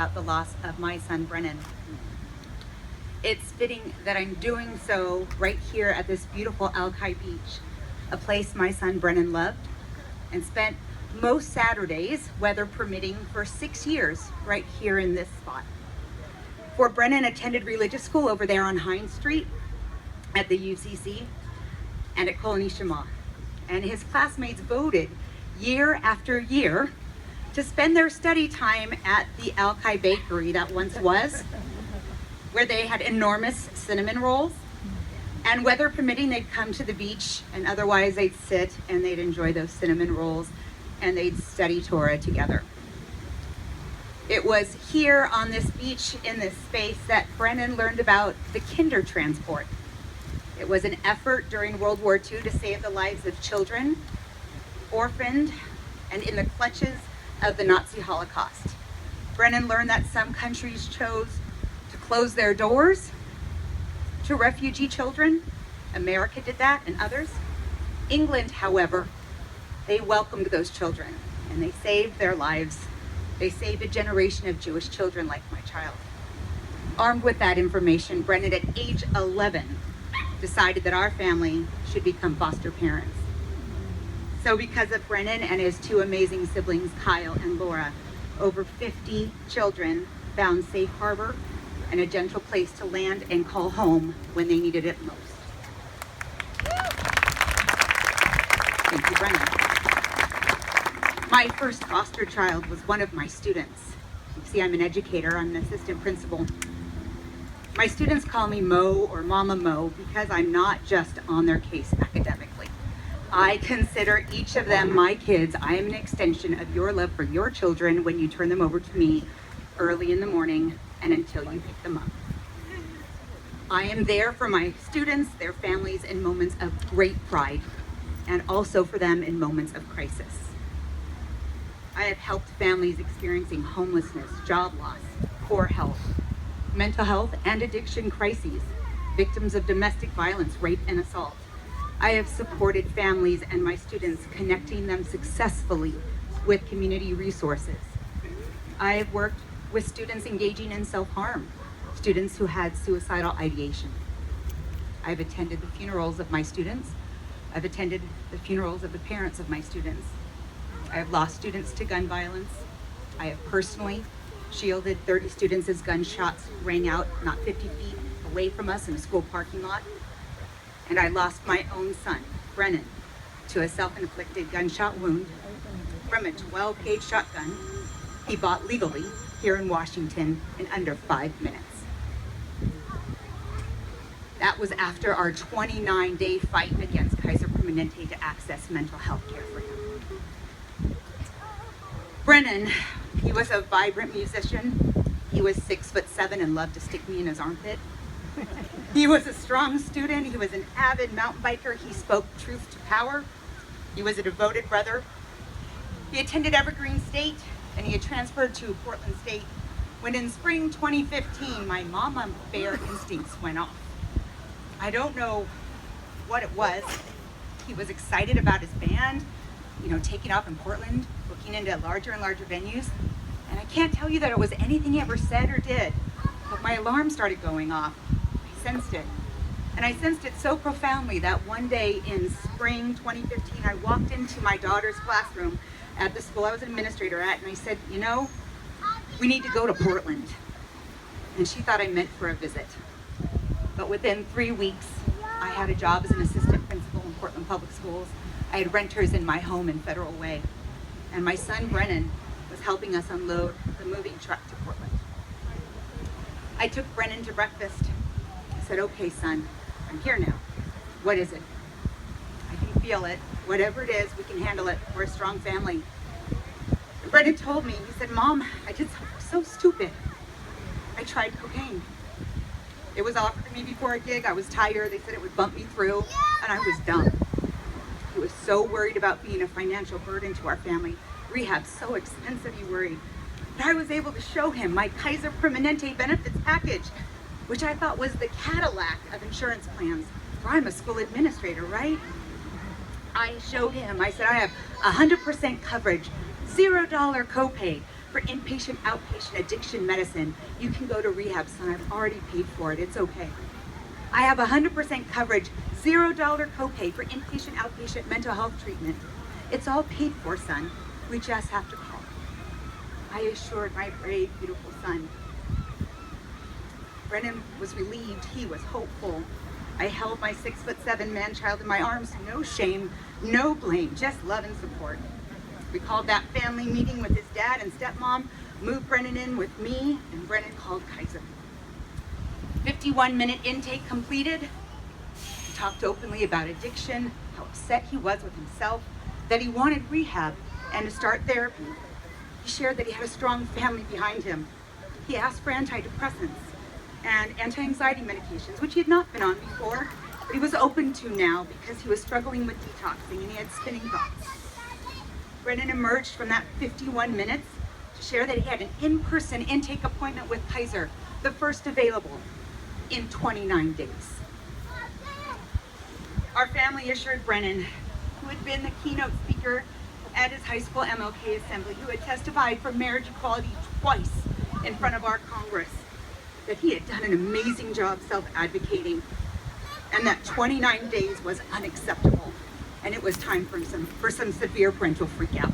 about the loss of my son, Brennan. It's fitting that I'm doing so right here at this beautiful Alki beach, a place my son Brennan loved and spent most Saturdays, weather permitting, for 6 years right here in this spot. For Brennan attended religious school over there on Hines Street at the UCC and at Colony Shema. And his classmates voted year after year to spend their study time at the Alki bakery that once was, where they had enormous cinnamon rolls. And weather permitting, they'd come to the beach, and otherwise they'd sit and they'd enjoy those cinnamon rolls and they'd study Torah together. It was here on this beach in this space that Brennan learned about the kinder transport. It was an effort during World War II to save the lives of children, orphaned, and in the clutches of the Nazi Holocaust. Brennan learned that some countries chose to close their doors to refugee children. America did that, and others. England, however, they welcomed those children and they saved their lives. They saved a generation of Jewish children like my child. Armed with that information, Brennan at age 11 decided that our family should become foster parents. So because of Brennan and his two amazing siblings, Kyle and Laura, over 50 children found safe harbor and a gentle place to land and call home when they needed it most. Thank you, Brennan. My first foster child was one of my students. You see, I'm an educator, I'm an assistant principal. My students call me Mo or Mama Mo because I'm not just on their case academically. I consider each of them my kids. I am an extension of your love for your children when you turn them over to me early in the morning and until you pick them up. I am there for my students, their families in moments of great pride, and also for them in moments of crisis. I have helped families experiencing homelessness, job loss, poor health, mental health and addiction crises, victims of domestic violence, rape, and assault. I have supported families and my students, connecting them successfully with community resources. I have worked with students engaging in self-harm, students who had suicidal ideation. I've attended the funerals of my students. I've attended the funerals of the parents of my students. I have lost students to gun violence. I have personally shielded 30 students as gunshots rang out not 50 feet away from us in a school parking lot. And I lost my own son, Brennan, to a self-inflicted gunshot wound from a 12-gauge shotgun he bought legally here in Washington in under 5 minutes. That was after our 29-day fight against Kaiser Permanente to access mental health care for him. Brennan, he was a vibrant musician. He was 6'7" and loved to stick me in his armpit. He was a strong student. He was an avid mountain biker. He spoke truth to power. He was a devoted brother. He attended Evergreen State, and he had transferred to Portland State when in spring 2015, my mama bear instincts went off. I don't know what it was. He was excited about his band, taking off in Portland, looking into larger and larger venues. And I can't tell you that it was anything he ever said or did, but my alarm started going off. I sensed it. And I sensed it so profoundly that one day in spring 2015, I walked into my daughter's classroom at the school I was an administrator at, and I said, we need to go to Portland. And she thought I meant for a visit. But within 3 weeks, I had a job as an assistant principal in Portland Public Schools. I had renters in my home in Federal Way. And my son, Brennan, was helping us unload the moving truck to Portland. I took Brennan to breakfast. I said, okay, son, I'm here now. What is it? I can feel it. Whatever it is, we can handle it. We're a strong family. And Brennan told me, he said, Mom, I did something so stupid. I tried cocaine. It was offered to me before a gig. I was tired. They said it would bump me through, and I was dumb. He was so worried about being a financial burden to our family. Rehab's so expensive, he worried. But I was able to show him my Kaiser Permanente benefits package, which I thought was the Cadillac of insurance plans. For I'm a school administrator, right? I showed him. I said, I have 100% coverage, $0 copay, For inpatient, outpatient addiction medicine, you can go to rehab, son. I've already paid for it. It's okay. I have 100% coverage, $0 copay for inpatient, outpatient mental health treatment. It's all paid for, son. We just have to call. I assured my brave, beautiful son. Brennan was relieved. He was hopeful. I held my 6'7" man-child in my arms. No shame, no blame, just love and support. We called that family meeting with his dad and stepmom, moved Brennan in with me, and Brennan called Kaiser. 51-minute intake completed. He talked openly about addiction, how upset he was with himself, that he wanted rehab and to start therapy. He shared that he had a strong family behind him. He asked for antidepressants and anti-anxiety medications, which he had not been on before, but he was open to now because he was struggling with detoxing and he had spinning thoughts. Brennan emerged from that 51 minutes to share that he had an in-person intake appointment with Kaiser, the first available, in 29 days. Our family assured Brennan, who had been the keynote speaker at his high school MLK assembly, who had testified for marriage equality twice in front of our Congress, that he had done an amazing job self-advocating and that 29 days was unacceptable and it was time for some severe parental freak out.